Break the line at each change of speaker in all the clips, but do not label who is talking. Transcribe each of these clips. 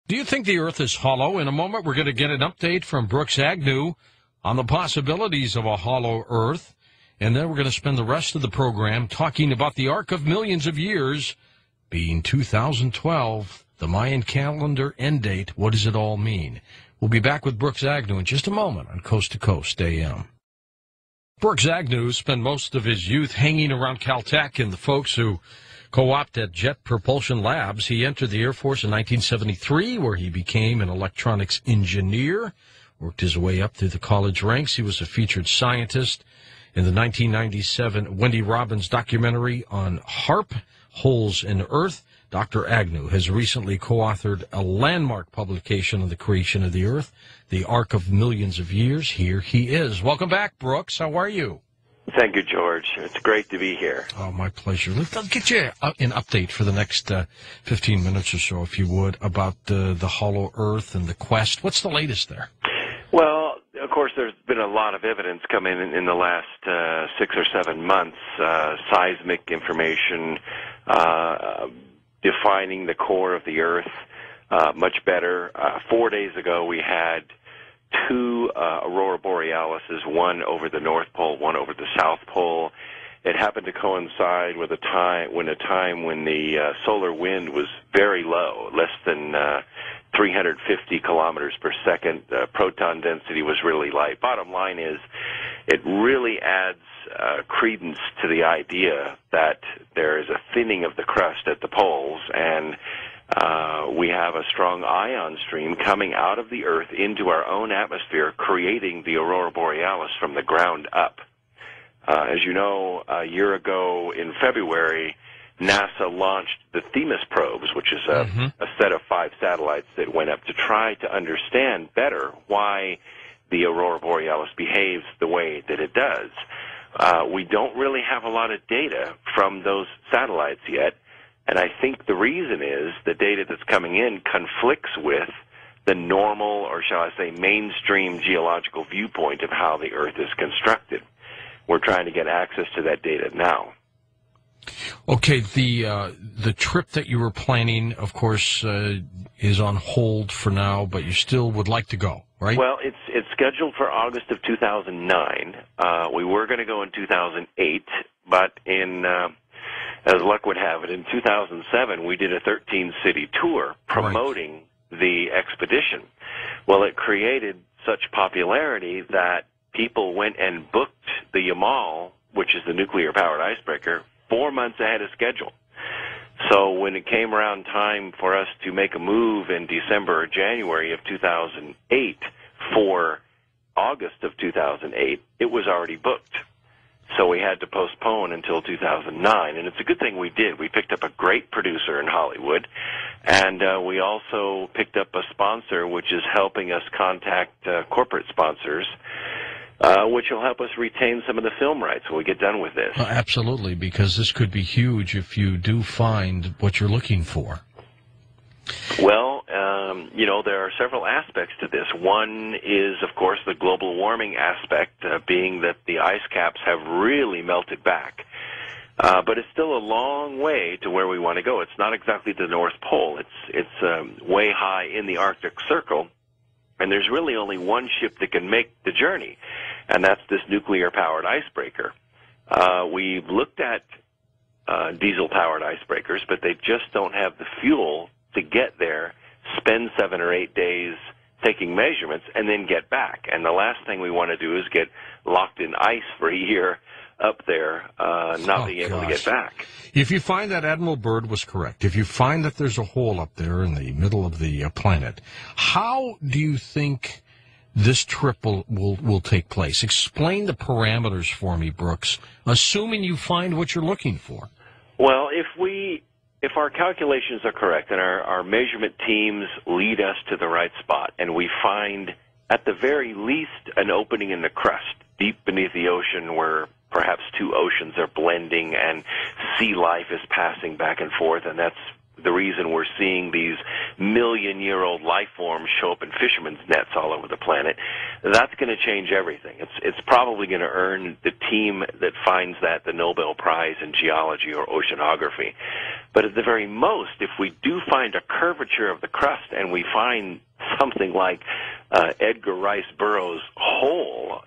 Do you think the Earth is hollow? In a moment, we're going to get an update from Brooks Agnew on the possibilities of a hollow Earth. And then we're going to spend the rest of the program talking about the arc of millions of years being 2012, the Mayan calendar end date. What does it all mean? We'll be back with Brooks Agnew in just a moment on Coast to Coast AM. Brooks Agnew spent most of his youth hanging around Caltech and the folks who co-opted Jet Propulsion Labs. He entered the Air Force in 1973, where he became an electronics engineer, worked his way up through the college ranks. He was a featured scientist in the 1997 Wendy Robbins documentary on HAARP, Holes in Earth. Dr. Agnew has recently co-authored a landmark publication on the creation of the Earth, the arc of millions of years. Here he is. Welcome back, Brooks. How are you?
Thank you, George. It's great to be here.
Oh, my pleasure. Let's get you an update for the next 15 minutes or so, if you would, about the hollow Earth and the quest. What's the latest there?
Well, of course, there's been a lot of evidence coming in the last 6 or 7 months, seismic information defining the core of the Earth much better. 4 days ago, we had two aurora borealises, one over the North Pole, one over the South Pole. It happened to coincide with a time when the solar wind was very low, less than 350 kilometers per second. Proton density was really light. Bottom line is, it really adds credence to the idea that there is a thinning of the crust at the poles, and we have a strong ion stream coming out of the Earth into our own atmosphere, creating the aurora borealis from the ground up. As you know, a year ago in February, NASA launched the Themis probes, which is a set of 5 satellites that went up to try to understand better why the aurora borealis behaves the way that it does. We don't really have a lot of data from those satellites yet, and I think the reason is the data that's coming in conflicts with the normal, or shall I say, mainstream geological viewpoint of how the Earth is constructed. We're trying to get access to that data now.
Okay, the trip that you were planning, of course, is on hold for now, but you still would like to go, right?
Well, it's scheduled for August of 2009. We were going to go in 2008, but as luck would have it, in 2007 we did a 13-city tour promoting the expedition. Well, it created such popularity that people went and booked the Yamal, which is the nuclear-powered icebreaker, 4 months ahead of schedule. So when it came around time for us to make a move in December or January of 2008 for August of 2008, it was already booked. So we had to postpone until 2009, and it's a good thing we did. We picked up a great producer in Hollywood, and we also picked up a sponsor which is helping us contact corporate sponsors, which will help us retain some of the film rights when we get done with this.
Absolutely, because this could be huge if you do find what you're looking for.
Well, there are several aspects to this. One is, of course, the global warming aspect, being that the ice caps have really melted back. But it's still a long way to where we want to go. It's not exactly the North Pole. It's way high in the Arctic Circle, and there's really only one ship that can make the journey, and that's this nuclear-powered icebreaker. We've looked at diesel-powered icebreakers, but they just don't have the fuel to get there, spend 7 or 8 days taking measurements, and then get back. And the last thing we want to do is get locked in ice for a year up there, not being able to get back.
If you find that Admiral Byrd was correct, if you find that there's a hole up there in the middle of the planet, how do you think this trip will take place? Explain the parameters for me, Brooks, assuming you find what you're looking for.
Well, if our calculations are correct and our measurement teams lead us to the right spot, and we find at the very least an opening in the crust deep beneath the ocean where perhaps two oceans are blending and sea life is passing back and forth, and that's the reason we're seeing these million-year-old life forms show up in fishermen's nets all over the planet. That's going to change everything. It's probably going to earn the team that finds that the Nobel Prize in geology or oceanography. But at the very most, if we do find a curvature of the crust and we find something like Edgar Rice Burroughs' hole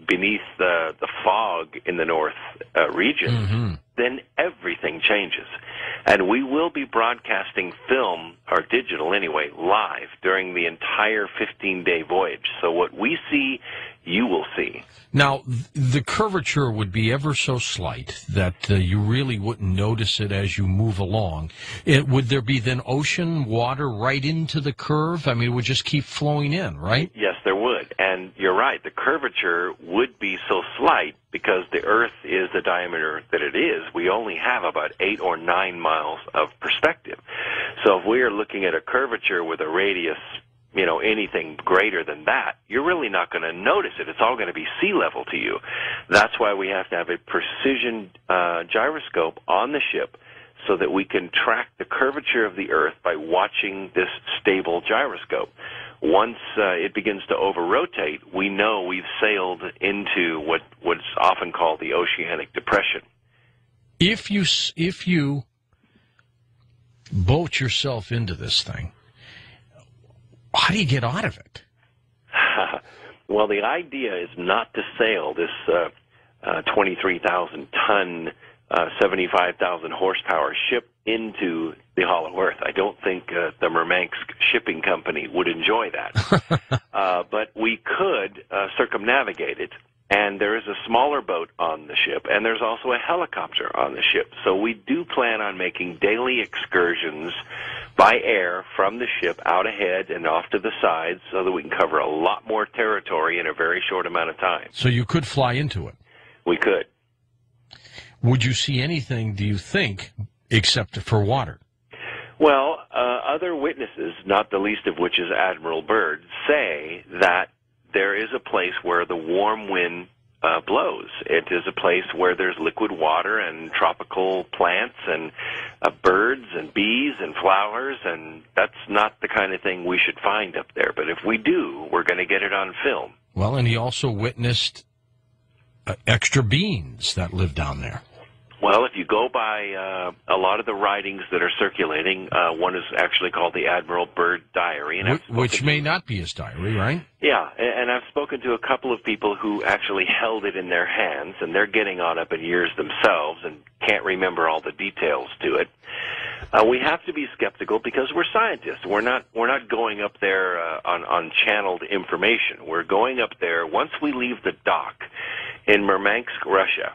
beneath the fog in the north region, then everything changes. And we will be broadcasting film, or digital anyway, live during the entire 15-day voyage. So what we see, you will see.
Now, the curvature would be ever so slight that you really wouldn't notice it as you move along. Would there be then ocean water right into the curve? I mean, it would just keep flowing in, right?
Yes, there would. And you're right, the curvature would be so slight because the Earth is the diameter that it is. We only have about 8 or 9 miles of perspective. So if we are looking at a curvature with a radius, anything greater than that, you're really not going to notice it. It's all going to be sea level to you. That's why we have to have a precision gyroscope on the ship so that we can track the curvature of the Earth by watching this stable gyroscope. Once it begins to over-rotate, we know we've sailed into what's often called the oceanic depression.
If you boat yourself into this thing, how do you get out of it?
Well, the idea is not to sail this 23,000-ton, 75,000 horsepower ship into the Hollow Earth. I don't think the Murmansk Shipping Company would enjoy that. But we could circumnavigate it. And there is a smaller boat on the ship, and there's also a helicopter on the ship. So we do plan on making daily excursions by air from the ship out ahead and off to the sides so that we can cover a lot more territory in a very short amount of time.
So you could fly into it?
We could.
Would you see anything, do you think, except for water?
Well, other witnesses, not the least of which is Admiral Byrd, say that there is a place where the warm wind blows. It is a place where there's liquid water and tropical plants and birds and bees and flowers, and that's not the kind of thing we should find up there. But if we do, we're going to get it on film.
Well, and he also witnessed extra beings that live down there.
Well, if you go by a lot of the writings that are circulating, one is actually called the Admiral Byrd Diary. And
which may not be his diary, right?
Yeah, and I've spoken to a couple of people who actually held it in their hands, and they're getting on up in years themselves and can't remember all the details to it. We have to be skeptical because we're scientists. We're not going up there on channeled information. We're going up there once we leave the dock in Murmansk, Russia.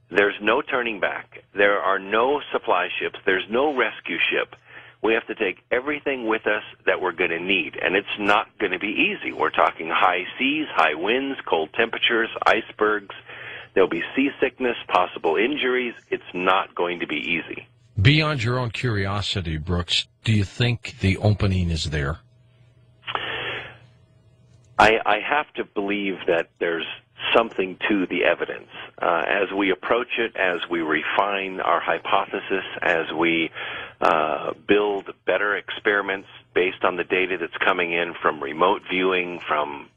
There's no turning back. There are no supply ships. There's no rescue ship. We have to take everything with us that we're going to need, and it's not going to be easy. We're talking high seas, high winds, cold temperatures, icebergs. There'll be seasickness, possible injuries. It's not going to be easy.
Beyond your own curiosity, Brooks, do you think the opening is there?
I have to believe that there's something to the evidence. As we approach it, as we refine our hypothesis, as we build better experiments based on the data that's coming in from remote viewing, from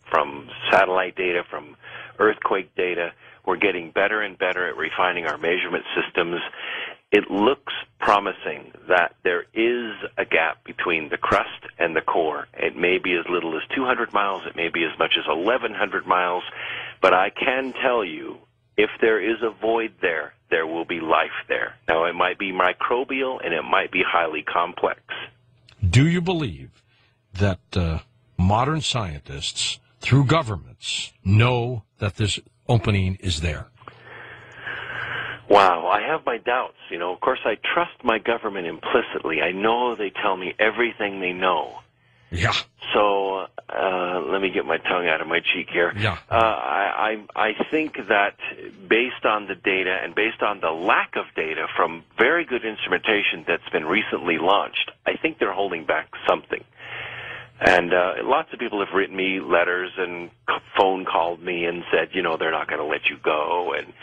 satellite data, from earthquake data, we're getting better and better at refining our measurement systems. It looks promising that there is a gap between the crust and the core. It may be as little as 200 miles. It may be as much as 1,100 miles. But I can tell you, if there is a void there, there will be life there. Now, it might be microbial and it might be highly complex.
Do you believe that modern scientists, through governments, know that this opening is there?
Wow, I have my doubts. Of course, I trust my government implicitly. I know they tell me everything they know.
Yeah.
So let me get my tongue out of my cheek here.
Yeah.
I think that based on the data and based on the lack of data from very good instrumentation that's been recently launched, I think they're holding back something. And lots of people have written me letters and phone called me and said, they're not going to let you go, and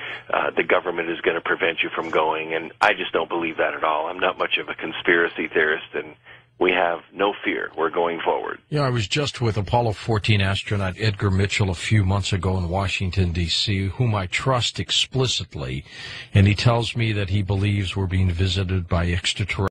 the government is going to prevent you from going. And I just don't believe that at all. I'm not much of a conspiracy theorist, and we have no fear. We're going forward.
Yeah, I was just with Apollo 14 astronaut Edgar Mitchell a few months ago in Washington, D.C., whom I trust explicitly, and he tells me that he believes we're being visited by extraterrestrials.